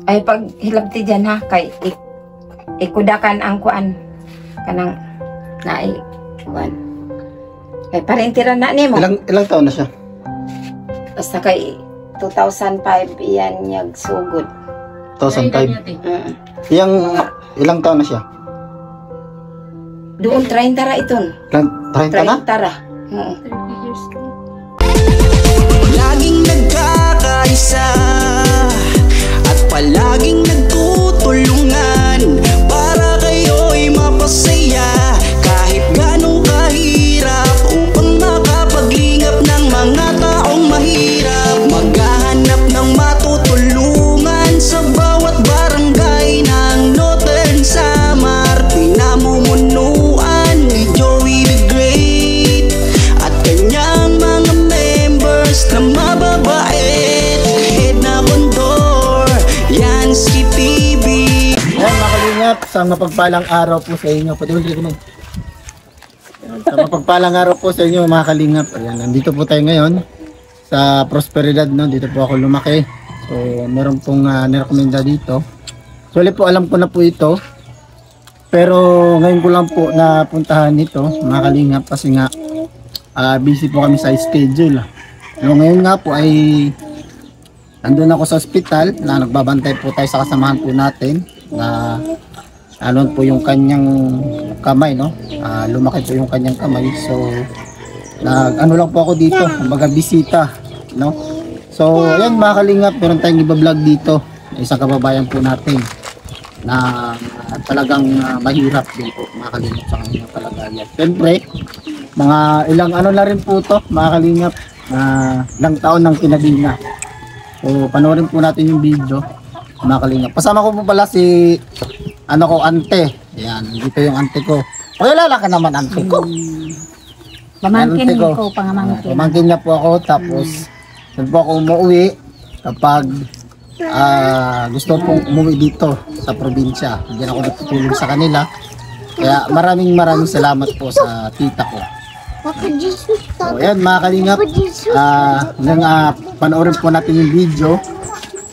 Ay pag hilabti dyan ha, kay ikudakan ang kuan. Kanang naay kuan. Kay parentira na nimo. Ilang taon na siya? Basta kay 2005 iyan niyag sugod. 2005. Ilang taon na siya? Doon 30 ra iton. 30 na? 30 ra. Laging nagkakaisa at palaging nagtutulungan para kayo'y mapasaya kahit ganong kahirap upang makapaglingap ng mga taong mahirap. Maghahanap ng matutulungan sa bawat barangay ng Northern Samar. Pinamumunuan ni Joey the Great at kanyang mga members na mababait. Head na kondor, Yansky TV. Ayan mga kalingap, sa mapagpalang araw po sa inyo. Pwede ko naman. Sa mapagpalang araw po sa inyo mga kalingap. Ayan, nandito po tayo ngayon sa Prosperidad, no? Dito po ako lumaki. So, meron pong nirekomenda dito. Actually po, alam ko na po ito. Pero ngayon ko lang po napuntahan nito mga kalingap kasi nga busy po kami sa schedule. So, ngayon nga po ay nandun ako sa ospital na nagbabantay po tayo sa kasamahan po natin na ano po yung kanyang kamay, no? Lumaki po yung kanyang kamay. So ano lang po ako dito, kumbaga bisita, no? So ayan mga kalingap, meron tayong iba-vlog dito, isang kababayan po natin na talagang mahirap din po mga kalingap sa kanyang kalagayan. Siyempre mga ilang ano na rin po to mga kalingap, ilang taon ng kinabina. So panoorin po natin yung video mga kalingap. Kasama ko po pala si ante. Ayan, dito yung ante ko. Pakilala ka naman ante ko. Pamangkin Ante ko. ko, pangamangkin. Pamangkin niya po ako, tapos doon po ako umuwi kapag gusto pong umuwi dito sa probinsya. Hindi ako natutulong sa kanila. Kaya maraming salamat po sa tita ko. So ayan mga kalingap, panoorin po natin yung video.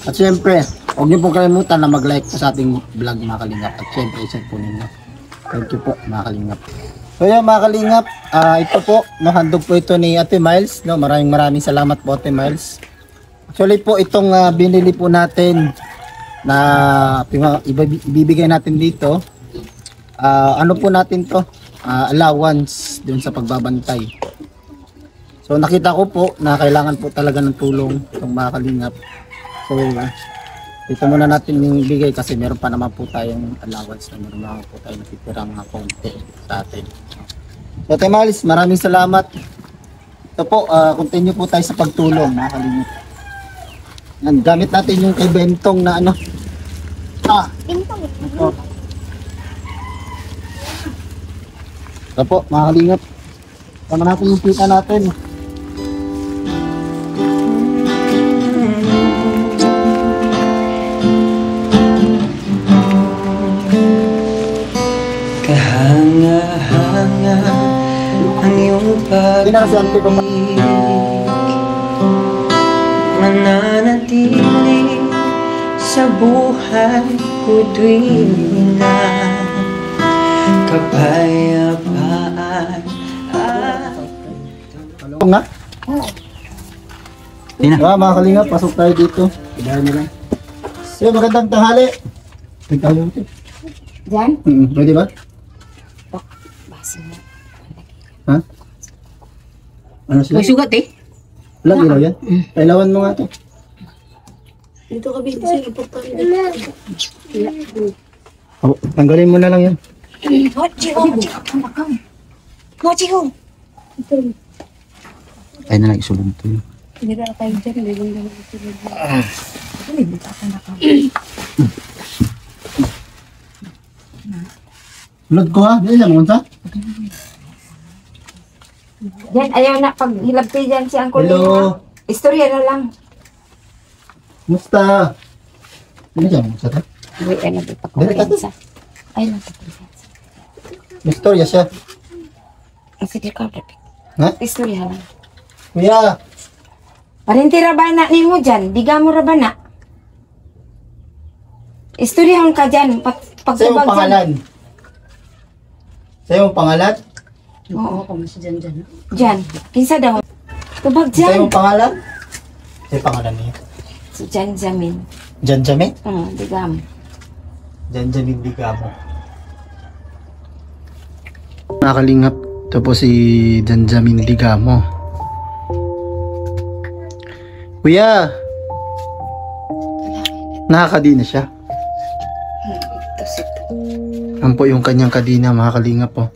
At syempre, huwag niyo po kalimutan na mag-like po sa ating vlog mga kalingap. At syempre, i-share po ninyo. Thank you po mga kalingap. So yan mga kalingap, ito po, handog po ito ni Ate Miles. No? Maraming salamat po Ate Miles. Actually po, itong binili po natin na ibibigay natin dito. Ano po natin to? Allowance dun sa pagbabantay. So nakita ko po na kailangan po talaga ng tulong itong mga kalingap. So dito muna natin yung bigay kasi meron pa naman po tayong allowance na meron naman po tayong natitira mga konti sa atin. So Ate Malis, maraming salamat. Ito po, continue po tayo sa pagtulong mga kalingap. Yan, gamit natin yung kay Bentong na ano. Bentong. Ito po mga kalingap. Tama natin yung kita natin. Kahanga-hanga ang iyong pag-ibig, mananatili sa buhay ko tuwing na kapayapaan at Hello nga? Mga kalingap, pasok tayo dito. Ibahan nyo lang. So, magandang tanghali. Nagtayo ito. Diyan? Pwede ba? Basi mo. Ha? Ano sila? May sugat eh. Walang ilaw yan? Kailawan mo nga ito. Dito ka binti sa importante. Oh, tanggalin mo na lang yan. Ay na lang isulong ito yun. Hindi na tayo dyan. Hindi na Blood ko ha? Hindi lang unsa? Yan, ayaw na pag hilabti dyan si Uncle Hello. Lina. Istorya na lang. Musta? Ano dyan? Musta ta? Uy, ano dito pa Dali ka to. kumpiyansa. Ay, nagpakumpiyansa. May storya siya. Sige ka, Brepik. Ha? Istorya lang. Kuya! Parinti rabana ni mo dyan. Diga mo rabana. Istoryahan ka dyan. Sa'yo ang Pagtubag dyan. pangalan. Sa'yo ang pangalan. Oo, kung si Jan Jan. Dyan. Kinsa daw. Tubag Sa'yo dyan. ang pangalan. Sa'yo pangalan niya. Si Jan Jamin. Janjamin. Digam. Janjamin Digamo. Nakalingap. Ito po si Janjamin Digamo. Kuya, nakakadina siya. Ito sito. Yan po yung kanyang kadina, mga kalingap po.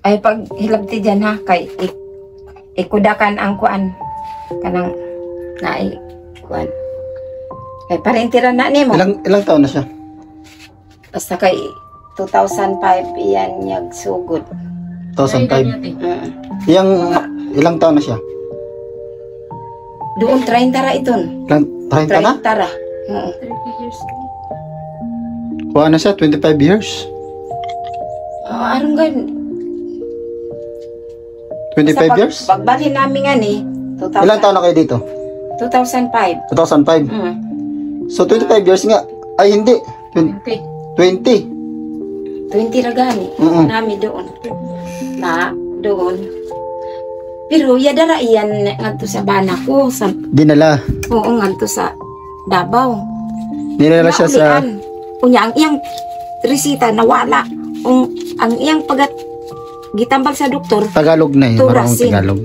Ay pag hilabti dyan ha. Kay ikudakan ang kuan. Kanang naay kuan. Kay parentira na ni mo. Ilang taon na siya? Basta kay 2005 iyan niyag sugod. 2005. Mm. Ilang taon na siya? Doon 30 ra iton. Ilang 30 na? 30 ra. Oo. 30 years. Kuha na siya, 25 years. Arong gan. 25 years? Pagbalhin namin nga ni 2000. Ilang taon na kayo dito? 2005. 2005. Mm. So 25 years nga. Ay hindi. 20. 20 ra gani. Mm-mm. Nami doon. Na doon. Pero yadara iyan ngadto sa bana ko sa Dinala. ngadto sa Davao. Dinala siya sa... Naulian. Unya ang iyang resita nawala. Ang iyang pagat gitambal sa doktor. Tagalog na eh. Marunong Turasin. Tagalog.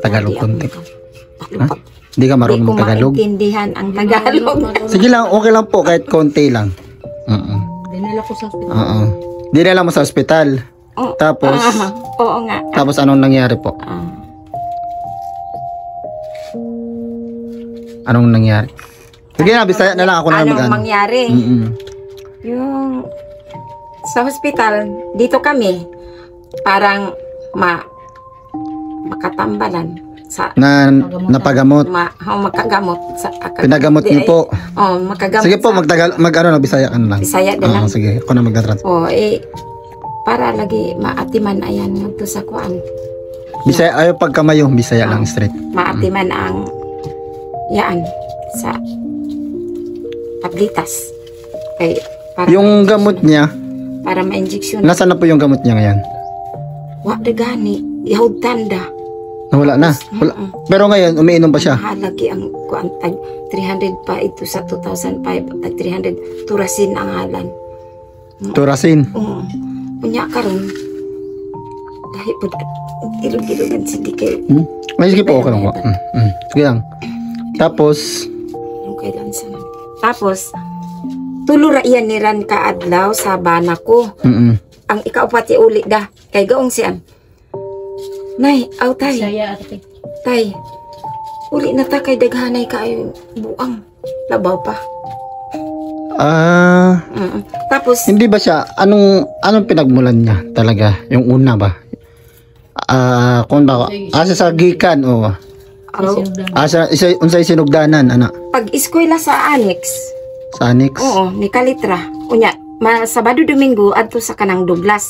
Tagalog Di konti. ako- Hindi ka Di marunong ko Tagalog? maintindihan ang Tagalog. Sige lang, okay lang po kahit konti lang. Dinala ko sa hospital. Oo. Dinala mo sa ospital. Oh, Tapos, oo nga. tapos anong nangyari po? Ah. Anong nangyari? Sige na, Bisaya na lang ako na Anong mag-ano. mangyari? Mm-mm. Yung sa hospital, dito kami, parang makatambalan sa Napagamot. makagamot sa Pinagamot niyo po. makagamot. Sige po, sa- mag-ano na, Bisaya ka na lang. Bisaya din lang. Oo, sige, ako na magtatrans. Para lagi maatiman ayan ngadto sa kuan. Bisaya, ayaw pagkamayo, Bisaya lang straight. Maatiman ang yaan sa tablitas. Para Yung gamot niya, para ma-injection. nasaan na po yung gamot niya ngayon? Wa de gani, yahud tanda. Nawala na. Wala. Pero ngayon, umiinom pa siya. Lagi ang kuan tag 300 pa ito sa 2005 tag 300 turasin ang halan. Turasin. Unya karon dahil pud ilog-ilogan si Dike. May sige po, okay lang po. Sige lang. Tapos, Yung kailan sa man. Tapos tulura iyan ni Ran kaadlaw sa bana ko. Ang ikaupati uli da kay gaong siyan. Nay, aw tay. Saya ate. Tay. Uli na ta kay daghanay kaayo buang. Labaw pa. Tapos hindi ba siya, anong pinagmulan niya talaga? Yung una ba? Kung ba, asa sa gikan o asa unsay sinugdanan, ana? pag eskwela sa Annex, Sa Annex? oo, ni Kalitra. Unya, Sabado Domingo adto sa kanang Douglas.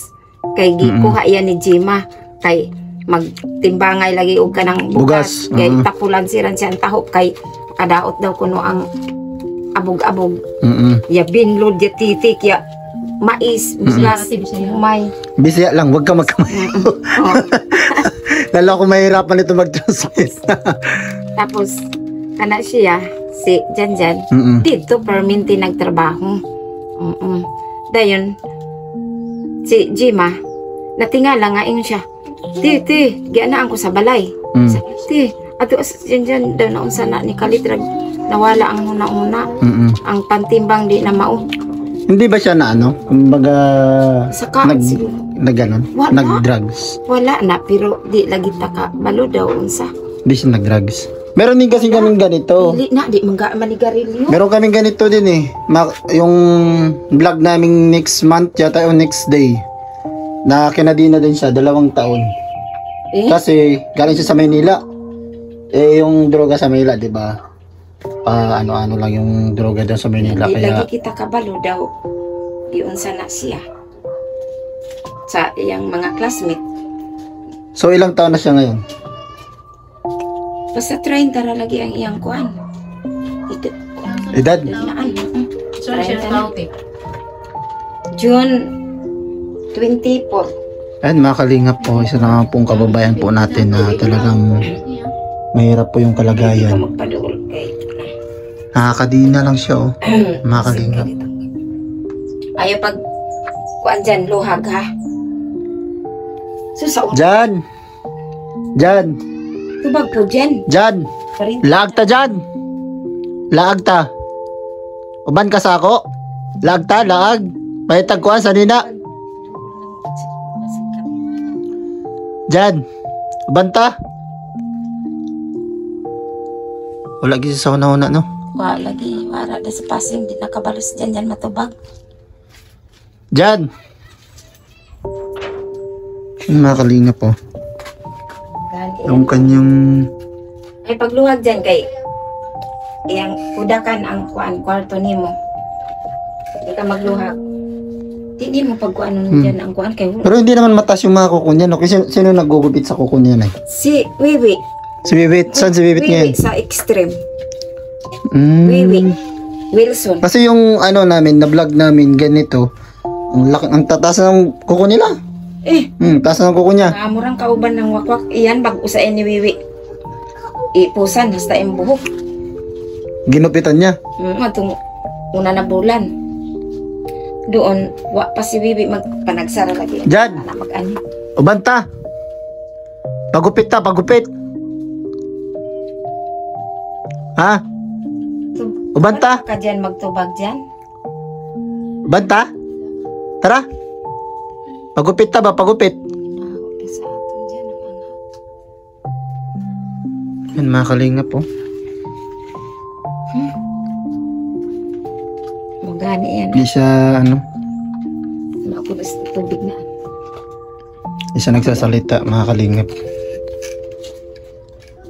Kay gikuha iyan ni Jima kay magtimbangay lagi og kanang bugas. Bugas, Kay tapulan siran siya ang tahop kay kadaot daw kuno ang abog-abog. Ya binlod ya titik ya mais bugas may. Bisaya lang, wag ka magkamay. Oo. Lalo ako mahirapan nito mag-translate. Tapos kana siya si Janjan dito permanente nagtrabaho. Dayon si Jima natingala nga ing siya. Ti, gianaan ko sa balay. Ti, ato Janjan daw na unsa na ni Kalitra nawala ang una-una. Ang pantimbang di na mao. Hindi ba siya na ano? Kumbaga, Saka siguro. nag-ganon? Wala. Nag-drugs? Wala na pero di lagi taka balo daw unsa. Hindi siya nag-drugs. Meron din kasi kaming ganito. Dili na di manigarilyo. Meron kaming ganito din eh. Yung vlog naming next month yata o next day. Na kinadina din siya, 2 taon. Kasi galing siya sa Maynila. Yung droga sa Maynila, di ba? Ano-ano lang yung droga daw sa Maynila. Di Kaya lagi kita kabalo daw. Di unsa na siya. Sa iyang mga classmate. so ilang taon na siya ngayon? Basta 30 ra lagi ang iyang kuan. Edad? Naan. So Saan siya tao, te? June 24. Ayan mga kalingap po, isa na pong kababayan po natin na talagang mahirap po yung kalagayan. Magpaduol kay. Nakakadina lang siya oh, mga kalingap. Ayaw pag kuan dyan, luhag ha. Susaon. Jan! Jan! Tubag po dyan. Jan! Laag ta Jan! Laag ta! Uban ka sa ako? Laag ta, laag! Mahitag kuhan sa nina! Jan! Uban ta! Wala gisi sa una-una no? Wa lagi, wala na sa passing, di nakabalos dyan matubag. Jan! Mga kalingap po. Yung kanyang... Ay pagluhag dyan kay iyang kudakan ang kuan kwarto nimo. Di ka magluhag. Hindi mo pagkuan dyan ang kuan kay Pero hindi naman matas yung mga kuko niya. No? Kasi sino naggugupit sa kuko niya? si Wiwi. Si Bibit. Saan si Bibit ngayon? Wiwi sa extreme. Mm. Wiwi. Wilson. Kasi yung ano namin, na vlog namin, ganito. Ang tataas ng kuko nila. Taas ng kuko niya. Murang kauban ng wakwak. Iyan bag usain ni Wiwi. Ipusan hasta yung buhok. Ginupitan niya. Matong una na bulan. Doon, wa pa si Wiwi magpanagsara lagi. Jan! Na mag-ani. Ubanta! Pagupit ta, pagupit! Ha? Ubanta! Ka dyan magtubag dyan. Ubanta? Tara! Pagupit ta ba, pagupit? Wala sa atin dyan ang anak. Yan mga kalingap po. Magani yan. Di siya ano, Makulas na tubig na. di siya nagsasalita mga kalingap.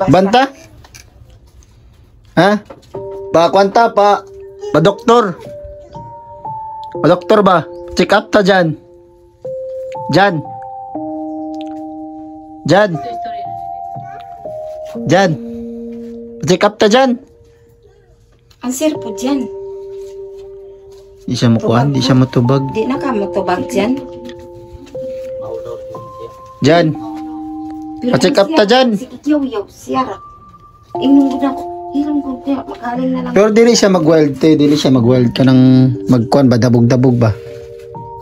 Banta? Ha? Pa kwanta pa doktor. Pa doktor ba? Check up ta dyan. Jan. Jan. Jan. Check up ta dyan. Ang sir po dyan. Di siya mukuhan, di siya matubag. Di na ka matubag dyan. Jan. Pa-check up ta dyan. Si Kikiyaw-yaw, siyara. Inong na ko. Hirang ko kaya makaling na lang. Pero dili siya mag-wild te, dili siya mag-wild ka ng magkuhan ba, dabog-dabog ba?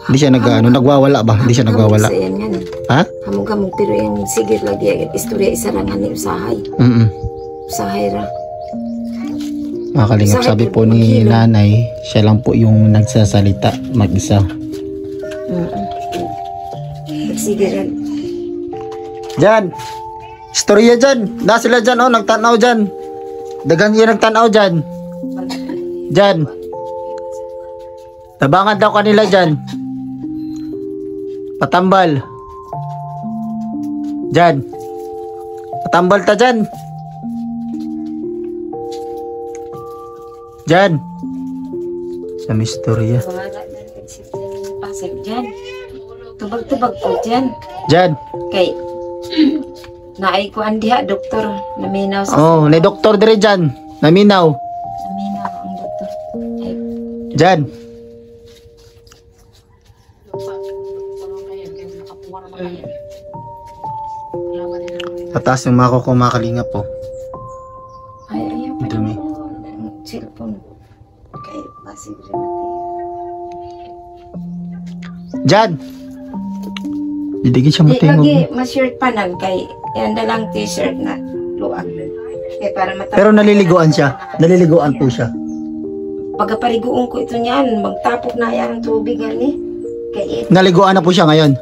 Hindi siya nagwawala ba? Hindi siya nagwawala. Sa yan nga ni. Ha? Hamog-hamog pero yung sigit lagi ang istorya isa lang ni usahay. Usahay ra. Mga kalingap, sabi po ni nanay, siya lang po yung nagsasalita mag-isa. Sige rin. Jan! Istorya dyan! Na sila dyan oh, nagtanaw dyan. Dagang yung nagtanaw dyan. Jan! Tabangan daw kanila dyan. Patambal. Jan! Patambal ta dyan. Jan! Sa mistorya. Wala na nagsip dyan. Pasig dyan. Tubag-tubag po dyan. Jan! Kay naay ko andiha doktor naminaw sa Oh, na doktor dire dyan. Naminaw. naminaw ang doktor. Ay, Jan! Pataas yung mga kuko, mga kalingap po. ayaw pa Dumi. ang cellphone. Kay pasig rin Jan! Didigin siya Di matingog. lagi ma-shirt panan kay yan na lang t-shirt na luag. Kay para matapos. Pero naliliguan siya. Naliliguan po siya. Pagkapariguon ko ito niyan, magtapok na yan ang tubig ani. Kay Naliguan na po siya ngayon.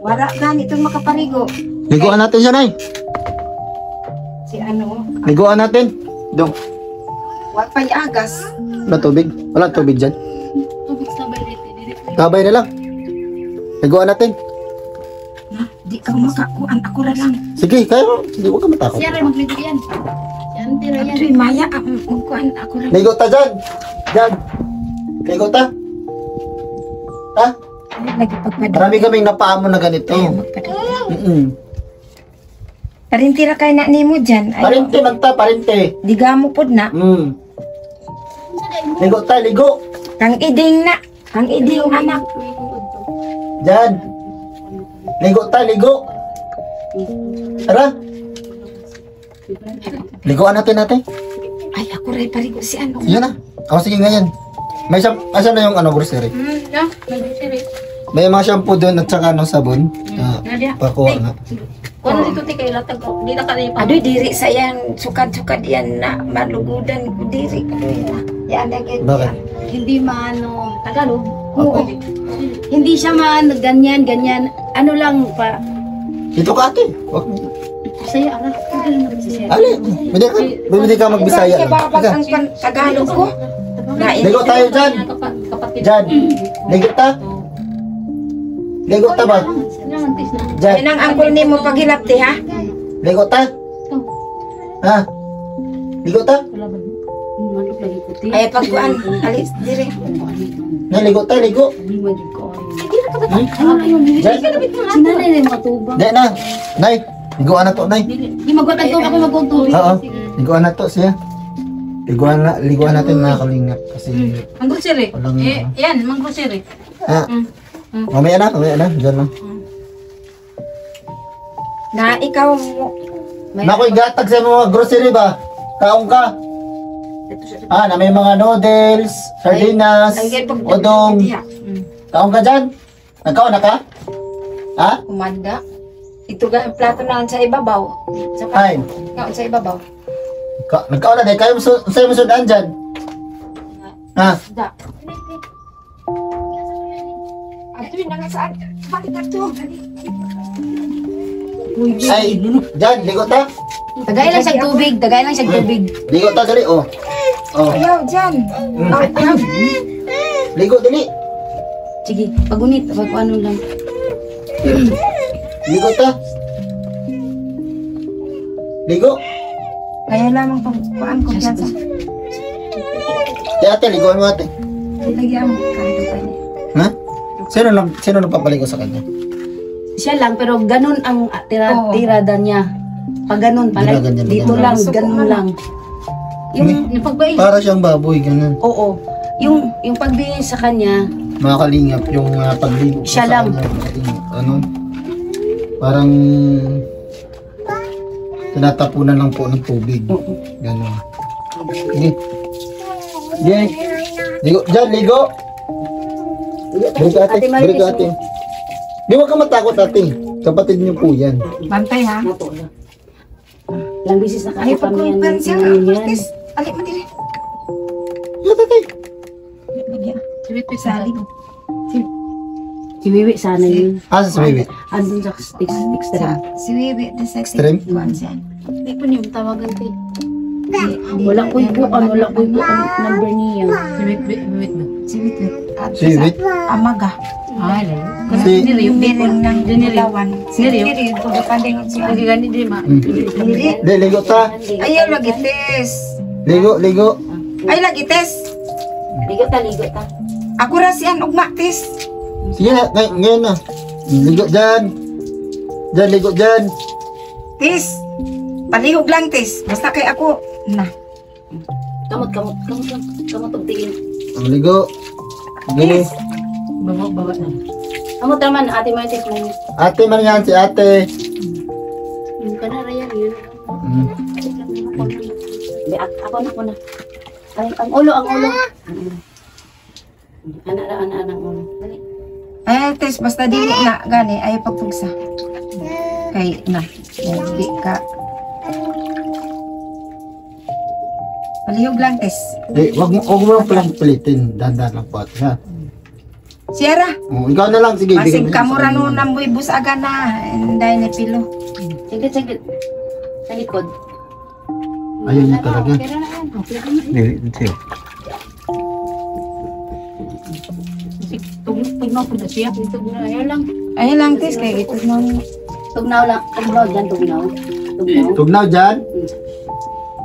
wala ganito makaparigo. Liguan natin siya, Nay. Si ano, Liguan natin. Dong. wa pa'y agas. Wala tubig? Wala tubig dyan. Tubig sa balit, dili. Tabay na lang. Liguan natin. Na, di ka makakuan ako ra lang. Sige, kaya. Hindi ko ka matakot. Siya rin magligo yan. Yan, tira yan. Adoy maya, magkuan ako ra. Ligo ta dyan. Dyan. Ligo ta. Ha? Lagi pagpadala. Marami kaming napaamon na ganito. Magpadala. Mm-mm. Parintira kay na nimo dyan. Ay, Parente, magta, parente. di gamo pod na. Mm. Ligo ta, ligo. Kang Iding na. Kang Iding anak. Jan. Ligo ta, ligo. Tara. Liguan natin natin. Ay, ako rin parigo si ano. Sige na. O sige ngayon. May asan na yung ano, grocery? Yeah, nag-siri. May mga shampoo doon at saka ano, sabon. Nadia. Pakuha nga. Kung ano dito kay latag ko, di na ka rin pa. Adoy, diri sa yan. Sukad-sukad yan na. Malugudan ko diri. Adoy na. Yan na ganyan. Bakit? Hindi maano, Tagalog. Oo. Hindi siya maano, ganyan, ganyan. Ano lang pa, Ito ka ate. Wag mo. saya ara. Hindi naman siya. Ali, pwede ka magbisaya. Kaya babag ang Tagalog ko. Ligo tayo dyan. Kapatid. Dyan. Ligo ta. Ligo ta ba? Dyan. Yan ang angkol ni mo paghilapti ha. Ligo ta. Ha? Ligo ta. Ay pagkuan. Alis diri. Na, ligo ta, ligo. Dyan. Sinanay na yung matubang. Dyan na. Nay, liguan na to, nay. Di magwatag ko ako magwatag. Oo. Liguan na to siya. Liguan natin mga kalingap. Kasi, Ang grocery. Walang- Yan, mang grocery. ah, mamaya na, Diyan lang. Na ikaw mo. Naku, igatag sa mga grocery ba? Kaong ka. Na may mga noodles, sardinas, odong. Kaong ka dyan? Nagkaon na ka? Ha? Kumanda. Ito ga ang plato na sa ibabaw. Sa Ay. kaon sa ibabaw. Nagkaon na dahil kayo sa'yo masundaan dyan. Ha? Da. Ato yun na nga saan. Balik na to. Ay, dyan, ligo ta. Tagay lang siya tubig, tagay lang siya tubig. Ligo ta, dali, oh. Oh, Ayaw dyan. Ayaw. ligo, dali. Sige, pagunit, pag ano lang. Ligo ta. Ligo. Kaya lamang pang kuan ko dyan sa. Ate, ligoan mo ate. Lagyan mo kahit pa niya. Ha? Sino nagpapaligo sa kanya? Siya lang, pero ganun ang Oo. tirada niya. Pag ganun, pala, Ganyan, dito ganyan. lang, ganun lang. Yung pagbayi, Para siyang baboy, ganun. oo. Yung pagbigay sa kanya, Mga kalingap, yung pagligo ko Siya sa lang. kanya, ano, parang tinatapunan lang po ng tubig. Ganun. Sige. Sige. Ligo. Diyan, ligo. Balik ate. Ate Marites, Balik ate. Di wag ka matakot ate. Kapatid niyo po yan. Bantay ha. lang bisis na Ay kami kami yan. pagkuhan siya. yan. Martis. Alik mo diri. Yan ate. Lagyan. Sibit sa Si Wiwi sana yun. Asa sa baby? Andun sa extra. Si Wiwi, the sexy. Extreme? Kuan siya. Hindi ko niyo tawagan ko. Wala ko yung wala ko yung number niya. Si Wiwi mo. Si Wiwi. At Si Wiwi? Amaga. Ay, Si... Yung biling ng Diniri. Bulawan. Si Diniri. Diri. Pagkakandingan siya. Lagi gani di ma. Diri. Di, ligo ta. Ayaw lagi tes. Ligo, ligo. Ay lagi tes. Ligo ta, ligo ta. Ako ra siyan ugma tes. Sige na, ngayon na. Ligo dyan. Dyan, ligo dyan. Tes. Palihog lang tes. Basta kay ako. Na. Kamot lang. Kamot og tingin. Ang ligo. Sige. Baba na. Kamot naman, ate Martis mo. Ate man yan, si ate. Yung kanara yan, yun. Mm. Di, ako na. Ay, ang ulo. Ana ang ulo. Dali. Ay tes. Basta dili na. Gani. Ayaw pagpugsa. Kay na. Di ka. Palihog lang tes. Di, wag mo lang palang pilitin. Dandan lang po ate, ha. Sierra. Oh, ikaw na lang, sige. Masig bigyan mo sa kamura kanya. no namboy bus aga na. Inday ni pilo. Saglit. Sa likod. Ayaw niya talaga. Pero na yan. Tugnaw po na siya. Tugnaw, yan lang. Ay lang tes. Kay ito no. Tugnaw lang. Tugnaw dyan, tugnaw. Tugnaw dyan.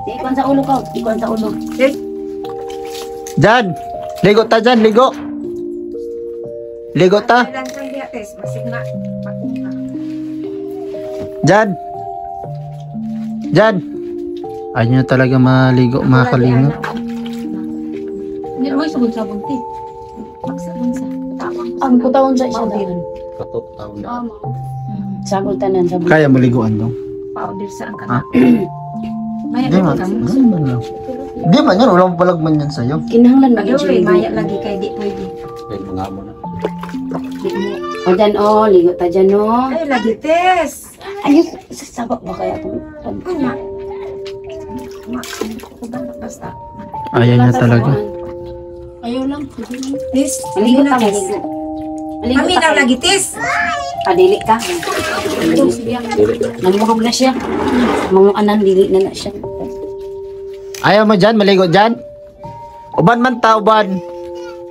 Ikon sa ulo ko. Ikon sa ulo. Dyan. Ligo ta dyan, ligo. Ligo ta. Ay lang kang diya tes. Masig na. Pakunta. Dyan. Dyan. Ayaw niya talaga maligo, mga kalingap. Hindi naman sabon-sabon, te. Magsabon sa tawang. Ang putawon sa isa Powder. daw. Katutok na. Sabon tanan, sabon. Kaya mo liguan dong? Powder sa ang Ha? Maya Di man. lagi kang Di man lang. Di man yan. Walang palagman yan sa'yo. Kinahanglan ba Ayun, yung maya lagi kay di pwede. Ay, mga mo na. Di mo. O dyan o, ligo ta dyan o. Ay, lagi tes. Ayun, sasabak ba kaya itong... Ano? Basta. Ayaw niya talaga. Ayaw lang. Tes, Maligo ta, tes. maligo. Maligo Mami ta. daw lagi tes. Padili ka. Namurog na siya. Mga anan, dili na siya. Ayaw mo dyan? Maligo dyan? Uban man ta, uban.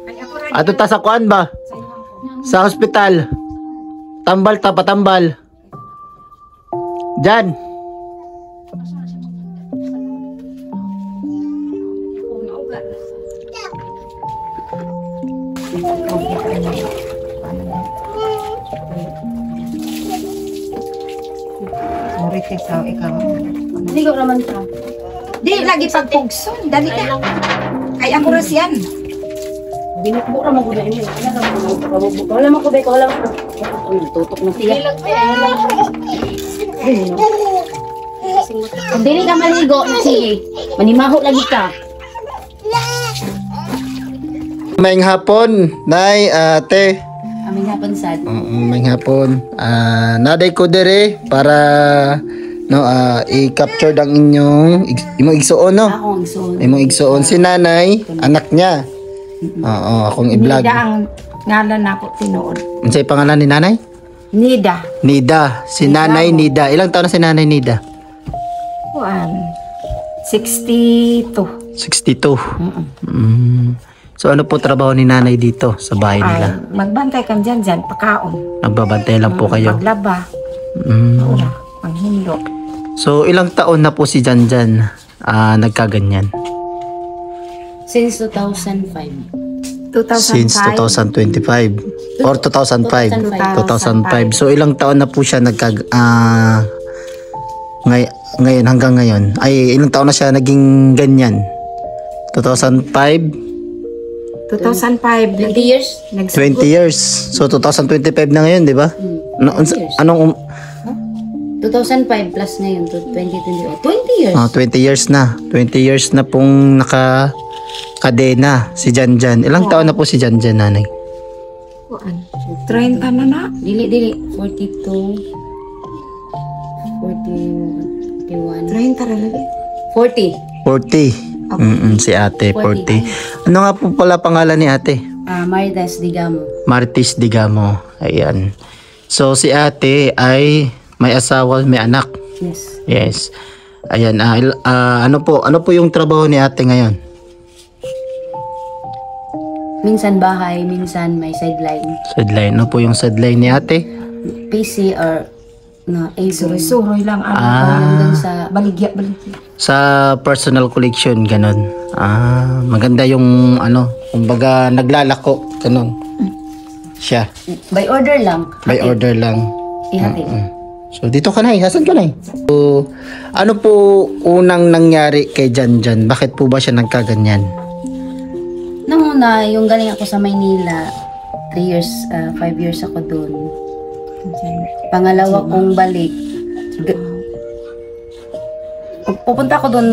Ay, ako rin. Ato ta sa kuan ba? Sa hospital. Tambal ta, patambal. Dyan. Sorry, tes. Ikaw. Ligo naman ka. Di, lagi pagpugson. Dali ka. Ay, ako rin siyan. Binukbo naman ko na ini. Wala man ko ba? Wala man ko. Tutok na siya. Kung dili ka maligo, sige. Manimaho lagi ka. Maing hapon, nay, ate. Aming napansad. Maing hapon. Naday ko dire para no i-capture ang imong igsuon no. Ako ang suon. Imong igsuon si nanay, anak niya. Oo, akong i-vlog. Nida ang ngalan na ako tinuod. Unsay pangalan ni nanay? Nida. Nida. Si nanay Nida. Ilang taon na si nanay Nida? Kuan. 62. 62. So ano po trabaho ni nanay dito sa bahay Ay, nila? magbantay kang dyan, pakaon. Nagbabantay lang po kayo. Maglaba. Mm. Ora, panghindo. So ilang taon na po si Janjan nagkaganyan? Since 2005. 2005. Since 2025 or 2005. 2005. So ilang taon na po siya ngayon hanggang ngayon. Ay ilang taon na siya naging ganyan? 2005, 2005. 20 years? 20 years. So 2025 na ngayon, di ba? Anong 2005 plus ngayon to 2020. 20 years. 20 years na. 20 years na pong kadena si Janjan. Ilang taon na po si Janjan, nanay? Kuan. 30 na na. Dili 42 41 30 na lagi. 40. 40. Si ate, 40. Ano nga po pala pangalan ni ate? Marites Digamo. Martis Digamo. Ayan. So si ate ay may asawa, may anak. Yes. Yes. Ayan. Ano po yung trabaho ni ate ngayon? Minsan bahay, minsan may sideline. Sideline. Ano po yung sideline ni ate? PC or na Suroy-suroy lang ano. hanggang sa Baligya. Sa personal collection, ganon. Maganda yung kumbaga naglalako, ganon. Siya. by order lang. By order lang. Ihatid. So dito ka na, hasan ka na. So ano po unang nangyari kay Janjan? Bakit po ba siya nagkaganyan? Nang una, yung galing ako sa Maynila, 3 years, 5 years ako doon. Pangalawa kong balik, pupunta ako doon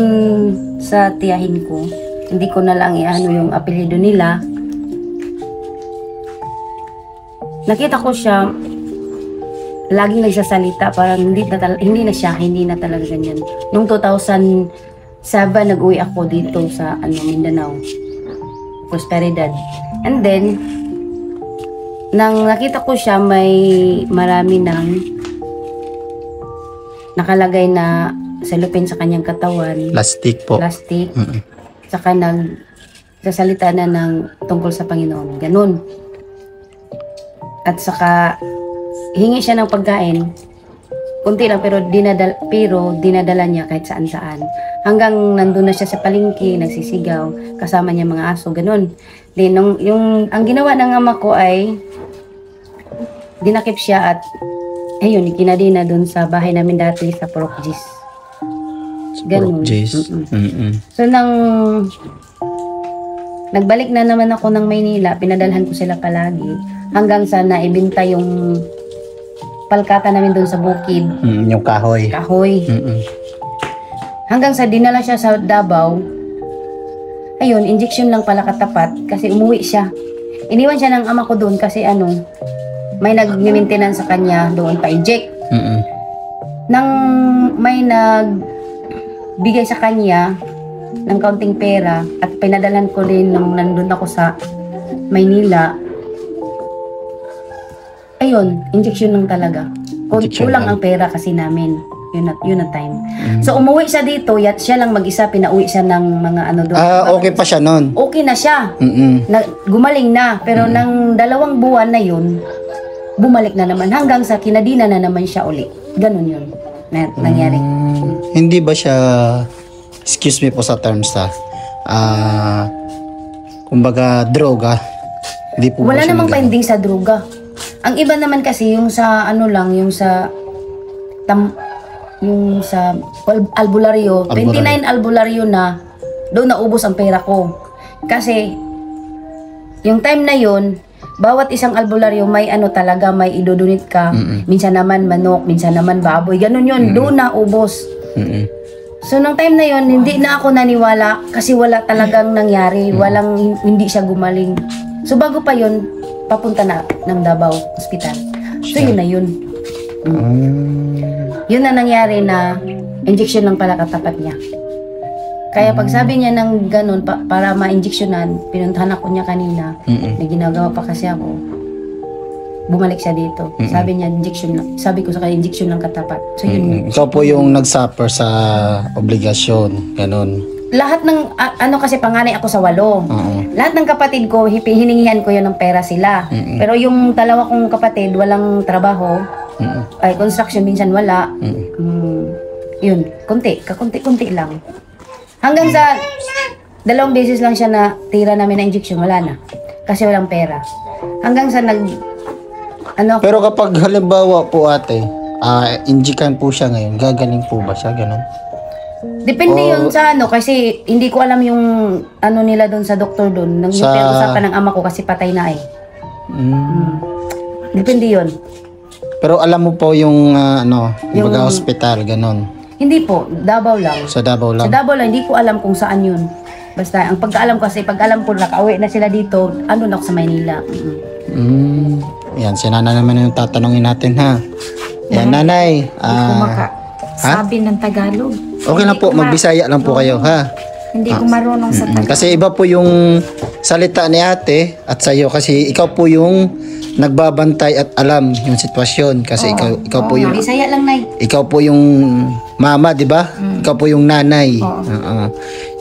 sa tiyahin ko. Hindi ko na lang iano yung apelyido nila. Nakita ko siya, laging nagsasalita, parang hindi na talaga ganyan. Noong 2007, nag-uwi ako dito sa Mindanao, Prosperidad. And then, nang nakita ko siya, may marami ng nakalagay na cellophane sa kanyang katawan, Plastic po. plastic, saka nagsasalita na ng tungkol sa Panginoon. Ganun. At saka, hingi siya ng pagkain. Kunti lang, pero dinadala niya kahit saan-saan. Hanggang nandun na siya sa palengke, nagsisigaw, kasama niya mga aso, ganun. Then, ang ginawa ng ama ko ay, dinakip siya at, ayun, ikinadina dun sa bahay namin dati sa Porokjis. Ganun. Jace. So, nagbalik na naman ako ng Maynila, pinadalhan ko sila palagi. Hanggang sa naibenta yung palkata namin doon sa bukid. Yung kahoy. Kahoy. Hanggang sa dinala siya sa Davao. Ayun, injection lang pala katapat kasi umuwi siya. Iniwan siya ng ama ko doon kasi may nag-maintenance sa kanya doon pa-inject. Nang may nagbigay sa kanya ng kaunting pera at pinadalan ko rin nung nandun ako sa Maynila. Ayun, injection lang talaga. Kulang ang pera kasi namin. Yun ang time. So umuwi siya dito, siya lang mag-isa, pinauwi siya ng mga doon. Okay pa siya nun. Okay na siya. Gumaling na. Pero nang 2 buwan na yun, bumalik na naman. Hanggang sa kinadina na naman siya uli. Ganun yun. Nangyari. Hindi ba siya, excuse me po sa terms kumbaga droga? Hindi po Wala ba siya namang finding sa droga. Ang iba naman kasi yung sa yung sa albularyo, 29 albularyo na doon naubos ang pera ko. Kasi yung time na yun, bawat isang albularyo may talaga, may idodonate ka. Minsan naman manok, minsan naman baboy. Ganun yun, doon naubos. So nung time na yun, hindi na ako naniwala kasi wala talagang nangyari. Hindi siya gumaling. So bago pa yun, papunta na ng Davao Hospital. So yun na yun. Yun na nangyari na injection lang pala katapat niya. Kaya pag sabi niya ng ganun, para ma-injectionan, pinuntahan ako niya kanina, na ginagawa pa kasi ako, bumalik siya dito. Sabi niya, injection lang. Sabi ko sa kanya, injection lang katapat. So yun. Ikaw po yung nag-suffer sa obligasyon, ganun. Lahat ng, kasi panganay ako sa 8. Lahat ng kapatid ko, hiningihan ko yun ng pera sila. Pero yung 2 kong kapatid, walang trabaho, ay construction, minsan wala. Yun, kakunti lang. Hanggang sa 2 beses lang siya na tira namin na injection, wala na. Kasi walang pera. Hanggang sa Pero kapag halimbawa po ate, injikan po siya ngayon, gagaling po ba siya, ganun? Depende yun sa kasi hindi ko alam yung nila doon sa doktor doon. Nang yung pinag-usapan ng ama ko kasi patay na Depende yun. Pero alam mo po yung yung hospital, ganun? Hindi po, Davao lang. Sa Davao lang? Sa Davao lang, hindi ko alam kung saan yun. Basta, ang pagkaalam ko kasi, pag-alam ko nakauwi na sila dito, andun ako sa Maynila. Yan, si Nana naman yung tatanungin natin, ha? Yan, Nanay. Sabi ng Tagalog. Okay lang po, magbisaya lang po kayo, ha? Hindi ko marunong sa Tagalog. Kasi iba po yung salita ni ate at sa'yo kasi ikaw po yung nagbabantay at alam yung sitwasyon kasi ikaw po yung Bisaya lang, Nay. ikaw po yung mama, di ba? Ikaw po yung nanay.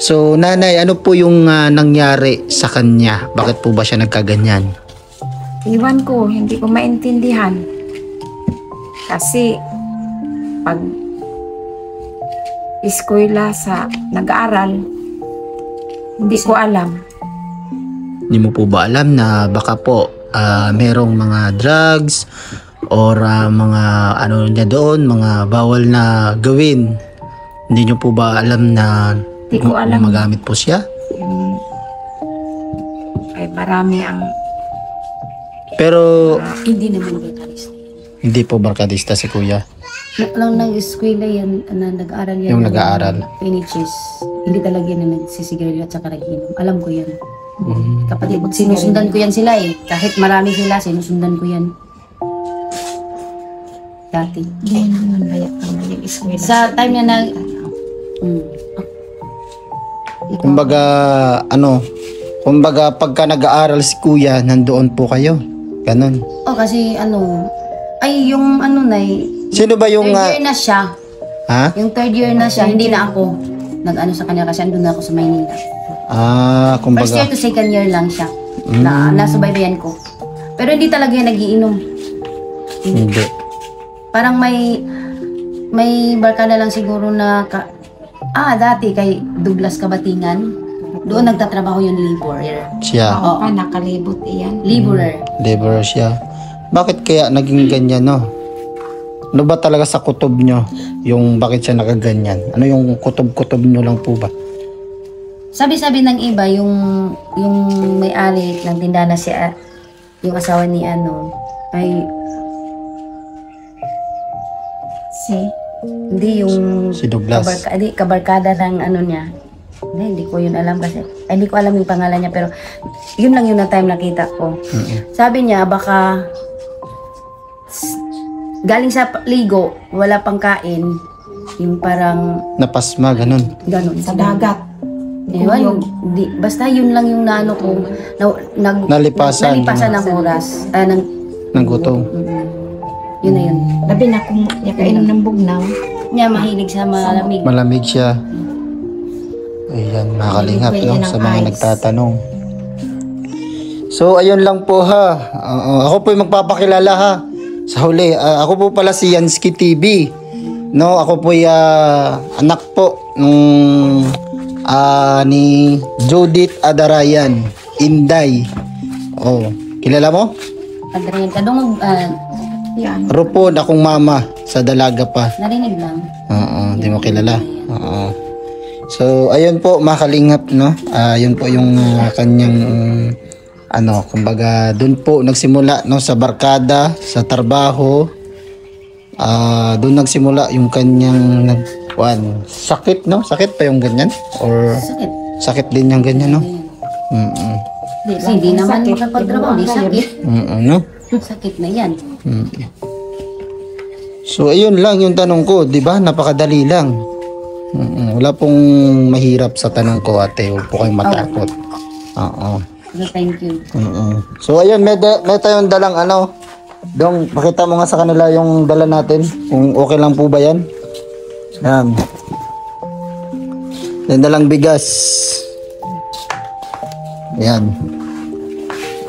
So, nanay, ano po yung nangyari sa kanya? Bakit po ba siya nagkaganyan? Iwan ko, hindi ko maintindihan. Kasi pag eskwela sa nag-aaral, hindi ko alam. Hindi mo po ba alam na baka po merong mga drugs or mga niya doon, mga bawal na gawin? Hindi nyo po ba alam na Hindi ko alam. magamit po siya? Ay marami ang Pero Hindi naman barkadista. hindi po barkadista si kuya. Lang nag-eskwela yan, nag-aaral yan. Yung nag-aaral. Pinitches. Hindi talaga yan na nagsisigarilyo at saka nag-inom. Alam ko yan. Kapatid, sinusundan ko yan sila Kahit marami sila, sinusundan ko yan. Dati. ganyan naman kaya ang naging eskwela. Sa time na Kumbaga pagka nag-aaral si kuya, nandoon po kayo. Ganon. kasi yung Sino ba yung third year na siya. ha? Yung third year na siya, hindi na ako sa kanya kasi andun na ako sa Maynila. First Kumbaga year to second year lang siya. Nasubaybayan ko. Pero hindi talaga yan nagiinom. hindi. Parang may barkada lang siguro na dati kay Douglas Kabatingan. Doon nagtatrabaho yung laborer. Siya. Oo pa, nakalibot iyan. Laborer. Laborer siya. Bakit kaya naging ganyan, no? Ano ba talaga sa kutob nyo? Yung bakit siya nakaganyan? Ano yung kutob-kutob nyo lang po ba? Sabi-sabi ng iba, yung may-ari ng tindahan na yung asawa ni ay hindi yung Si Douglas. kabarkada ng niya. Hindi ko yun alam kasi hindi ko alam yung pangalan niya, pero yun lang yung na time nakita ko. Sabi niya baka galing sa ligo, wala pang kain, yung parang Napasma, ganun. ganun. Sa dagat. Ewan, basta yun lang yung naano ko, Nalipasan. ng oras, Ng gutom. yun na yun. Labi na kung yakainom ng bugnaw. Niya mahilig sa malamig. Malamig siya. Ayan, makalingap, no? Sa mga nagtatanong. So, ayun lang po ha. Ako po yung magpapakilala ha. Sa huli, ako po pala si Yansky TV. No, ako po anak po nung ni Judith Adarayan, Inday. Oh, kilala mo? Adrian, kadong Yan. Rupon, akong mama sa dalaga pa. narinig lang. Oo, di mo kilala. Oo. So, ayun po, makalingap, no? Yun po yung kanyang, kumbaga, dun po nagsimula, no? Sa barkada, sa trabaho. Dun nagsimula yung kanyang, sakit, no? Sakit pa yung ganyan? Or Sakit. sakit din yung ganyan, no? Hindi naman makapagtrabaho, di sakit. No? Sakit na yan. So, ayun lang yung tanong ko, di ba? Napakadali lang. Wala pong mahirap sa tanong ko, ate. Huwag po kayong matakot. Oo. Thank you. So, ayun, may tayong dalang Dong, pakita mo nga sa kanila yung dala natin. Kung okay lang po ba yan. Yan. Yan dalang bigas. Yan.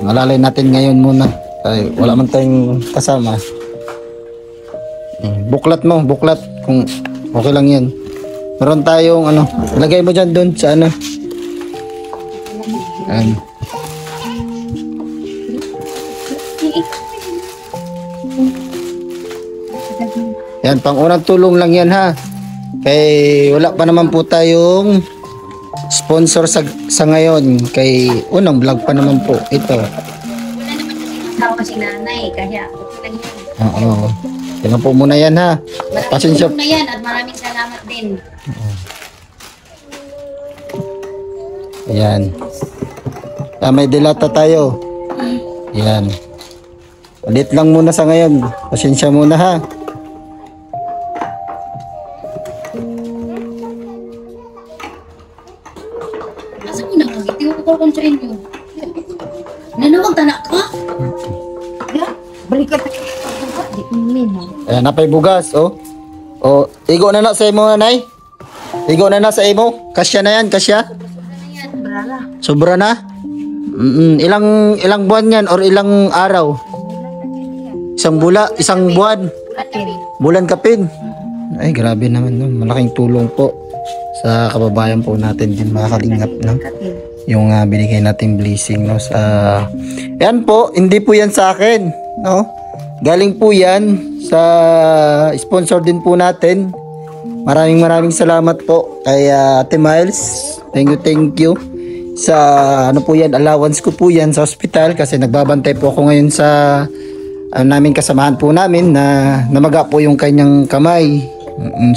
Malalay natin ngayon muna. Ay, wala man tayong kasama. Buklat mo, buklat. Kung okay lang yan. Meron tayong ilagay mo dyan doon sa Yan. Yan, pang unang tulong lang yan ha. Kay wala pa naman po tayong sponsor sa ngayon. Kay unang vlog pa naman po. Ito. Tao kasi nanay, kaya okay lang yun. Oo. Tingnan po muna yan ha. Pasensya. Maraming tulong na yan at maraming salamat din. Ayan. May dilata tayo. Ayan. Ulit lang muna sa ngayon. Pasensya muna ha. Asa ko na mag itiyo ko sa inyo. Nanawag tanak ka? Balikat. Di ko nilinaw. Ayan, napay bugas, oh. Oh, igo na na sa imo, nanay. Igo na na sa imo. Kasya na yan, kasya. Brala. Sobra na. Ilang buwan yan or ilang araw? Isang buwan. Bulan kapin. Ay, grabe naman, no? Malaking tulong po sa kababayan po natin din, mga kalingap, no? Yung binigay nating blessing, no? Yan po, hindi po yan sa akin, no? Galing po yan sa sponsor din po natin. Maraming salamat po kay Ate Miles. Thank you. Sa po yan, allowance ko po yan sa hospital kasi nagbabantay po ako ngayon sa namin kasamahan po namin na namaga po yung kanyang kamay.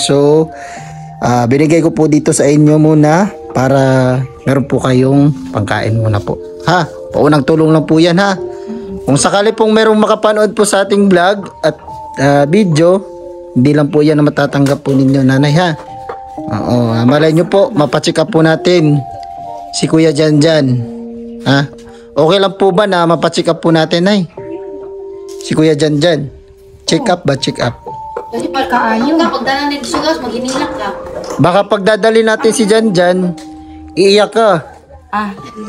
So, binigay ko po dito sa inyo muna para meron po kayong pangkain muna po. Ha? Paunang tulong lang po yan ha. Kung sakali pong merong makapanood po sa ating vlog at video, hindi lang po yan na matatanggap po ninyo, nanay ha. Oo, malay nyo po, mapacheck up po natin si Kuya Janjan. Ha? Okay lang po ba na mapacheck up po natin, nay? Si Kuya Janjan. Check up ba? Check up. Kasi pagkaayo. Pagdala ng sugas, mag-inilak ka. Baka pagdadali natin si Janjan, iiyak ka.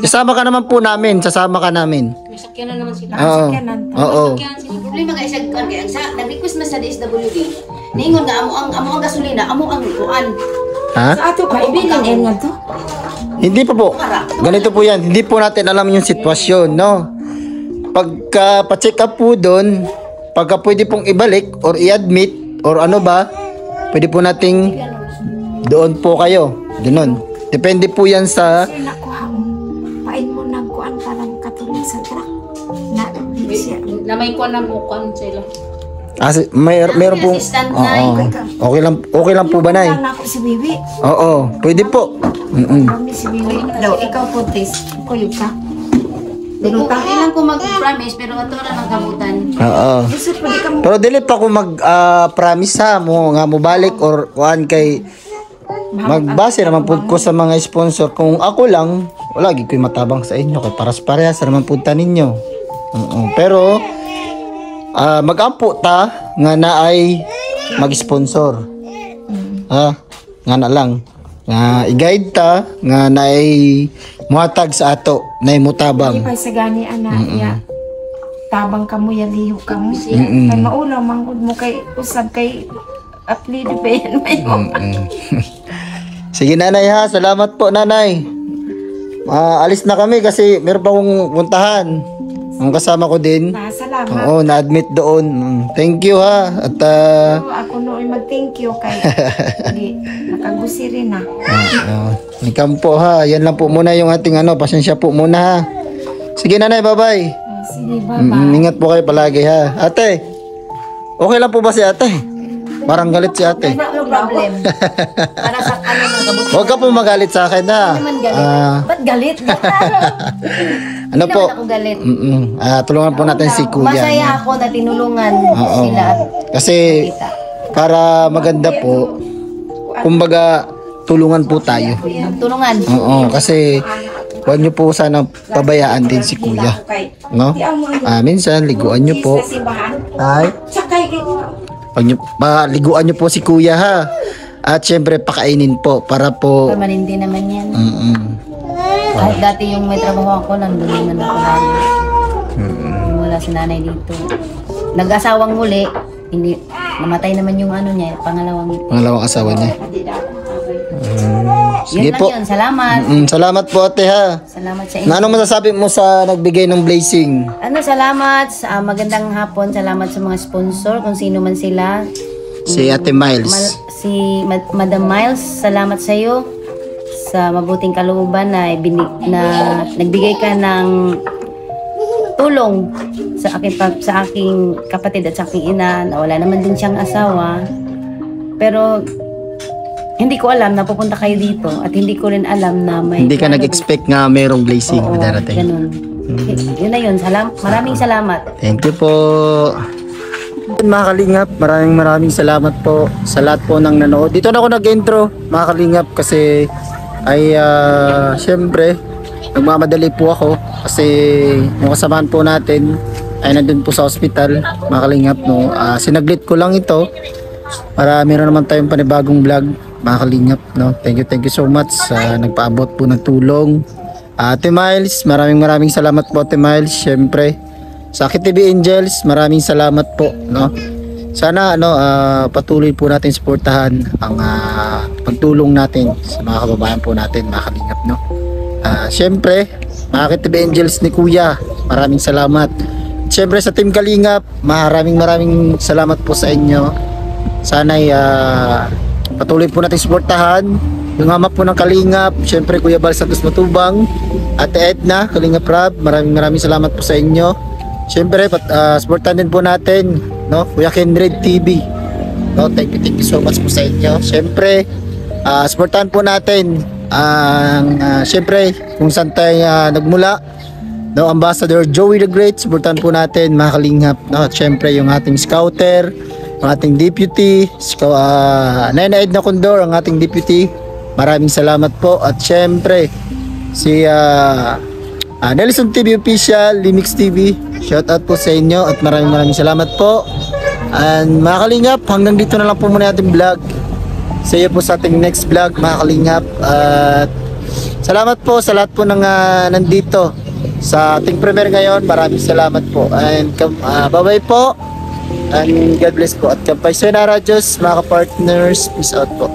Sasama ka naman po namin. Sasama ka namin. May sakyan na naman sila. Oo. Oo. Problema ka isag kan kaya sa nag-request na sa DSWD. Ningon nga amo ang gasolina, amo ang kuan. Ha? Sa ato ka, ibilin nga to. Hindi pa po. Ganito po yan. Hindi po natin alam yung sitwasyon, no? Pagka pa-check up po doon, pagka pwede pong ibalik or i-admit or ano ba, pwede po nating doon po kayo. Doon. Depende po yan sa... Sir, nakuha mo. Pain mo nagkuhan para makatulog sa truck. Na, di siya. Na may kuha ng ukon sila. Meron pong... Assistant, Oo. Nay. Okay lang po ba, Nay? Wala na ako si Bibi. Oo, pwede po. Kami si Bibi. Daw, ikaw po, Tis. Kuyog ka. Kailan ko mag-promise pero ato na ng gamutan. Oo. Sir, pwede ka mo. Pero dili pa ko mag-promise ha mo nga mo balik or kuan kay magbase naman po ko sa mga sponsor. Kung ako lang, wala gid ko'y matabang sa inyo kay paras-parehas naman punta ninyo. Pero mag-ampo ta nga naay mag-sponsor. Nga na lang. Nga i-guide ta nga naay muhatag sa ato, naay mutabang. Hindi pa sa gani, anak. Ya. Tabang ka mo, yaliho ka mo. Kay maulaw, manggod mo kay usab kay apelido pa yan. Sige nanay ha, salamat po nanay. Alis na kami kasi meron pa akong puntahan. Ang kasama ko din. Salamat. Oo, na-admit doon. Thank you ha. At Ako noon mag-thank you kay hindi nakagusi rin na. Ikaw po ha. Yan lang po muna yung ating pasensya po muna ha. Sige nanay, bye-bye. Sige, bye-bye. Ingat po kayo palagi ha. Ate, okay lang po ba si ate? Parang galit si ate. No problem. Para sa ng gamutan. Huwag ka po magalit sa akin ha. Naman galit. Ba't galit? Ano Hindi po? naman ako galit. Tulungan po natin si kuya. Masaya ako na tinulungan Oo. sila at Kasi kita. para maganda po, kumbaga tulungan po tayo. Tulungan. Oo, kasi huwag niyo po sana pabayaan din si kuya. No? Minsan, liguan niyo po. Ay, huwag niyo, liguan niyo po si kuya ha. At syempre, pakainin po para po... Permanente naman yan. Wow. Kahit dati yung may trabaho ako, nandun naman ako lagi. Wala si nanay dito. Nag-asawang muli, hindi, namatay naman yung niya, Pangalawang asawa niya. Sige Yun lang po. yun, salamat. Salamat po ate ha. Salamat sa inyo. Na anong masasabi mo sa nagbigay ng blessing? Salamat. Magandang hapon. Salamat sa mga sponsor, kung sino man sila. Si Ate Miles. Si Madam Miles, salamat sa iyo sa mabuting kalooban na nagbigay ka ng tulong sa aking kapatid at sa aking ina na wala naman din siyang asawa. Pero hindi ko alam na pupunta kayo dito at hindi ko rin alam na may... Hindi ka nag-expect nga mayroong blessing Oo, na darating. ganun. Yun na yun. Maraming salamat. Thank you po. Mga kalingap, maraming salamat po sa lahat po ng nanood. Dito na ako nag-intro, mga kalingap, kasi ay syempre nagmamadali po ako kasi yung kasamahan po natin ay nandun po sa ospital, mga kalingap, no. Sinaglit ko lang ito para meron naman tayong panibagong vlog, mga kalingap, no. Thank you so much sa nagpaabot po ng tulong. Ate Miles, maraming salamat po Ate Miles, syempre. Sa KTV Angels, maraming salamat po, no. Sana patuloy po natin suportahan ang pagtulong natin sa mga kababayan po natin, mga kalingap, no. Syempre, mga KTV Angels ni Kuya, maraming salamat. Syempre sa Team Kalingap, maraming salamat po sa inyo. Sana patuloy po natin suportahan yung ama po ng Kalingap, syempre Kuya Bal Santos Matubang, Ate Edna, Kalingap Rab, maraming salamat po sa inyo. Syempre, supportan din po natin, no, Kuya Kendred TV. No, thank you so much po sa inyo. Syempre, supportan po natin ang syempre kung saan tayo nagmula, no, Ambassador Joey the Great, supportan po natin, mga kalingap, no. Syempre, yung ating scouter, ang ating deputy, Nainaid na Condor, ang ating deputy. Maraming salamat po. At syempre, si Nelson TV Official, Limix TV, shout out po sa inyo at maraming salamat po. And mga kalingap, hanggang dito na lang po muna ating vlog. See you po sa ating next vlog, mga kalingap. At salamat po sa lahat po ng nandito sa ating premiere ngayon. Maraming salamat po. And bye bye po. And God bless po. At kampay sa Diyos, mga partners, peace out po.